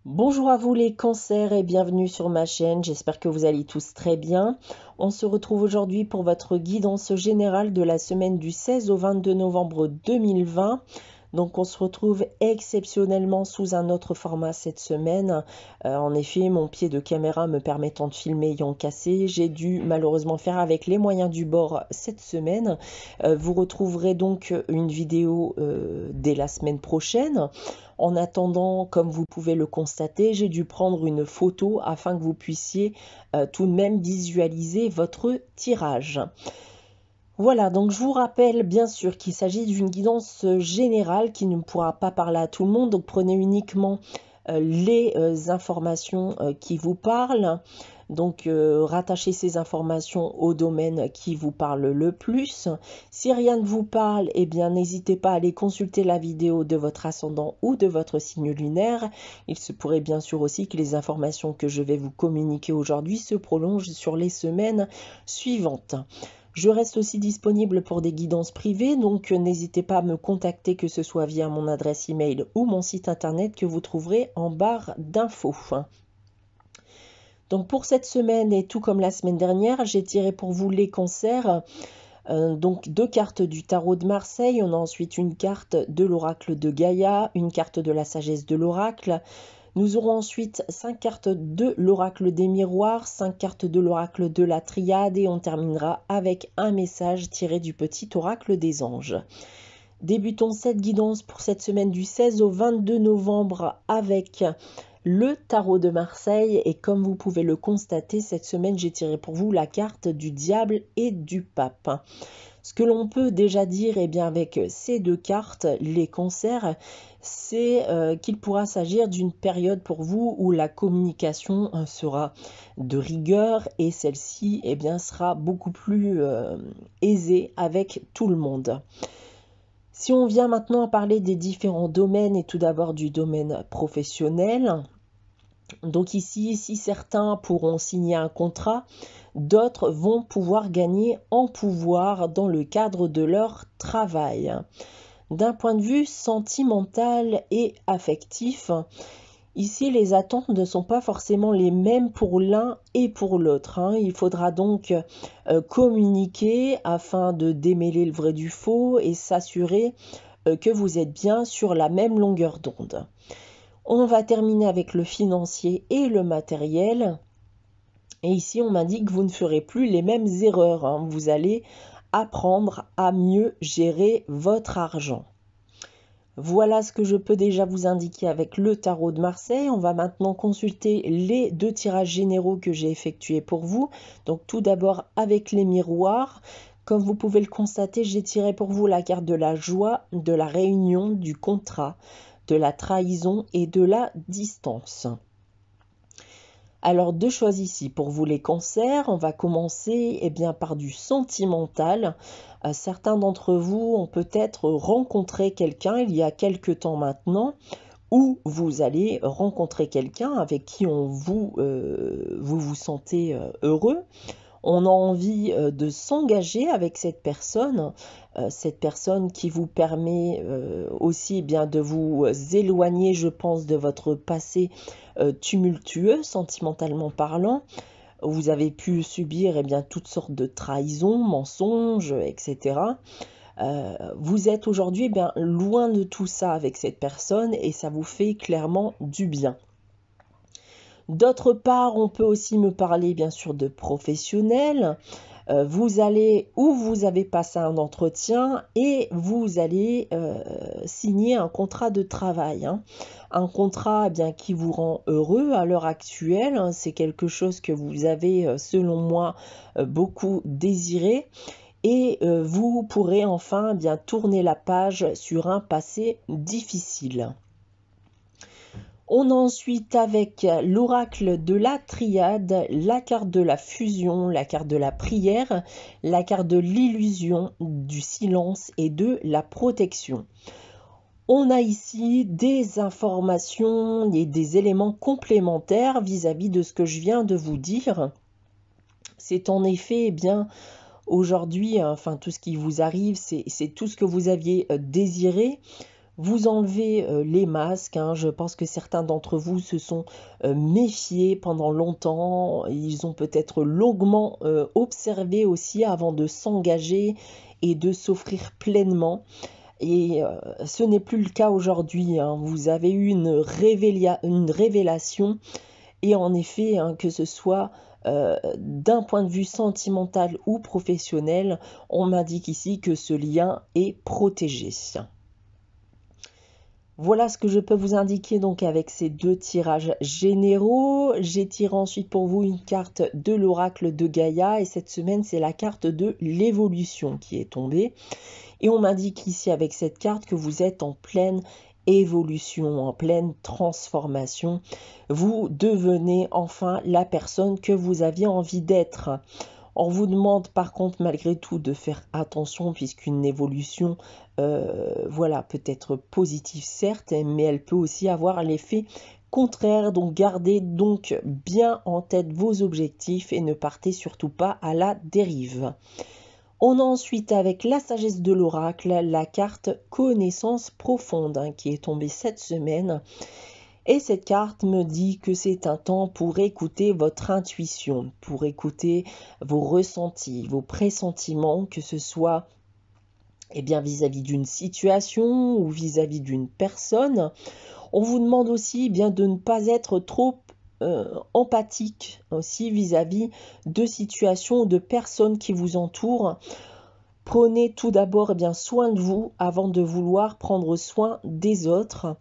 Bonjour à vous les cancers et bienvenue sur ma chaîne, j'espère que vous allez tous très bien. On se retrouve aujourd'hui pour votre guidance générale de la semaine du 16 au 22 novembre 2020. Donc on se retrouve exceptionnellement sous un autre format cette semaine. En effet, mon pied de caméra me permettant de filmer ayant cassé, j'ai dû malheureusement faire avec les moyens du bord cette semaine. Vous retrouverez donc une vidéo dès la semaine prochaine. En attendant, comme vous pouvez le constater, j'ai dû prendre une photo afin que vous puissiez tout de même visualiser votre tirage. Voilà, donc je vous rappelle bien sûr qu'il s'agit d'une guidance générale qui ne pourra pas parler à tout le monde, donc prenez uniquement les informations qui vous parlent. Donc rattachez ces informations au domaine qui vous parle le plus. Si rien ne vous parle, eh bien n'hésitez pas à aller consulter la vidéo de votre ascendant ou de votre signe lunaire. Il se pourrait bien sûr aussi que les informations que je vais vous communiquer aujourd'hui se prolongent sur les semaines suivantes. Je reste aussi disponible pour des guidances privées, donc n'hésitez pas à me contacter, que ce soit via mon adresse email ou mon site internet que vous trouverez en barre d'infos. Donc pour cette semaine et tout comme la semaine dernière, j'ai tiré pour vous les cancers. Donc deux cartes du tarot de Marseille, on a ensuite une carte de l'oracle de Gaïa, une carte de la sagesse de l'oracle. Nous aurons ensuite 5 cartes de l'oracle des miroirs, 5 cartes de l'oracle de la triade et on terminera avec un message tiré du petit oracle des anges. Débutons cette guidance pour cette semaine du 16 au 22 novembre avec le tarot de Marseille et comme vous pouvez le constater, cette semaine j'ai tiré pour vous la carte du diable et du pape. Ce que l'on peut déjà dire avec ces deux cartes, les cancers, c'est qu'il pourra s'agir d'une période pour vous où la communication sera de rigueur et celle-ci sera beaucoup plus aisée avec tout le monde. Si on vient maintenant à parler des différents domaines et tout d'abord du domaine professionnel, donc ici, si certains pourront signer un contrat, d'autres vont pouvoir gagner en pouvoir dans le cadre de leur travail. D'un point de vue sentimental et affectif, ici les attentes ne sont pas forcément les mêmes pour l'un et pour l'autre. Il faudra donc communiquer afin de démêler le vrai du faux et s'assurer que vous êtes bien sur la même longueur d'onde. On va terminer avec le financier et le matériel. Et ici, on m'indique que vous ne ferez plus les mêmes erreurs. Vous allez apprendre à mieux gérer votre argent. Voilà ce que je peux déjà vous indiquer avec le tarot de Marseille. On va maintenant consulter les deux tirages généraux que j'ai effectués pour vous. Donc tout d'abord avec les miroirs. Comme vous pouvez le constater, j'ai tiré pour vous la carte de la joie, de la réunion, du contrat, de la trahison et de la distance. Alors deux choses ici pour vous les cancers, on va commencer par du sentimental. Certains d'entre vous ont peut-être rencontré quelqu'un il y a quelque temps maintenant, ou vous allez rencontrer quelqu'un avec qui vous vous sentez heureux. On a envie de s'engager avec cette personne qui vous permet aussi de vous éloigner, je pense, de votre passé tumultueux, sentimentalement parlant. Vous avez pu subir toutes sortes de trahisons, mensonges, etc. Vous êtes aujourd'hui loin de tout ça avec cette personne et ça vous fait clairement du bien. D'autre part, on peut aussi me parler bien sûr de professionnels. Vous avez passé un entretien et vous allez signer un contrat de travail. Un contrat qui vous rend heureux à l'heure actuelle. C'est quelque chose que vous avez, selon moi, beaucoup désiré. Et vous pourrez enfin tourner la page sur un passé difficile. On a ensuite avec l'oracle de la triade, la carte de la fusion, la carte de la prière, la carte de l'illusion, du silence et de la protection. On a ici des informations et des éléments complémentaires vis-à-vis de ce que je viens de vous dire. C'est en effet aujourd'hui, tout ce qui vous arrive, c'est tout ce que vous aviez désiré. Vous enlevez les masques, hein. Je pense que certains d'entre vous se sont méfiés pendant longtemps. Ils ont peut-être longuement observé aussi avant de s'engager et de s'offrir pleinement. Et ce n'est plus le cas aujourd'hui, hein. Vous avez eu une révélation. Et en effet, hein, que ce soit d'un point de vue sentimental ou professionnel, on m'indique ici que ce lien est protégé. Voilà ce que je peux vous indiquer donc avec ces deux tirages généraux. J'ai tiré ensuite pour vous une carte de l'oracle de Gaïa et cette semaine c'est la carte de l'évolution qui est tombée. Et on m'indique ici avec cette carte que vous êtes en pleine évolution, en pleine transformation. Vous devenez enfin la personne que vous aviez envie d'être. On vous demande par contre malgré tout de faire attention puisqu'une évolution, voilà, peut être positive certes, mais elle peut aussi avoir l'effet contraire. Donc gardez donc bien en tête vos objectifs et ne partez surtout pas à la dérive. On a ensuite avec la sagesse de l'oracle la carte connaissance profonde hein, qui est tombée cette semaine. Et cette carte me dit que c'est un temps pour écouter votre intuition, pour écouter vos ressentis, vos pressentiments, que ce soit bien vis-à-vis d'une situation ou vis-à-vis d'une personne. On vous demande aussi bien de ne pas être trop empathique aussi vis-à-vis de situations ou de personnes qui vous entourent. Prenez tout d'abord bien soin de vous avant de vouloir prendre soin des autres.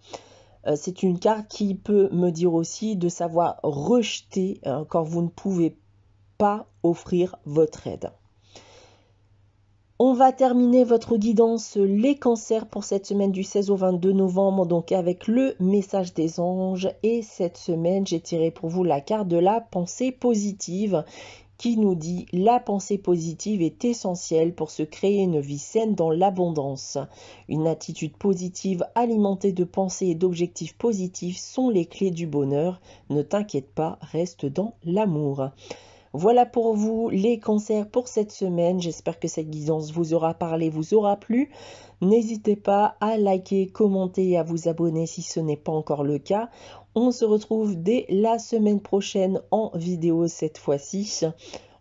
C'est une carte qui peut me dire aussi de savoir rejeter quand vous ne pouvez pas offrir votre aide. On va terminer votre guidance les cancers pour cette semaine du 16 au 22 novembre, donc avec le message des anges. Et cette semaine, j'ai tiré pour vous la carte de la pensée positive qui nous dit « La pensée positive est essentielle pour se créer une vie saine dans l'abondance. Une attitude positive alimentée de pensées et d'objectifs positifs sont les clés du bonheur. Ne t'inquiète pas, reste dans l'amour. » Voilà pour vous les cancers pour cette semaine. J'espère que cette guidance vous aura parlé, vous aura plu. N'hésitez pas à liker, commenter et à vous abonner si ce n'est pas encore le cas. On se retrouve dès la semaine prochaine en vidéo cette fois-ci.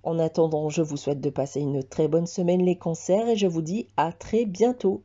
En attendant, je vous souhaite de passer une très bonne semaine les cancers et je vous dis à très bientôt.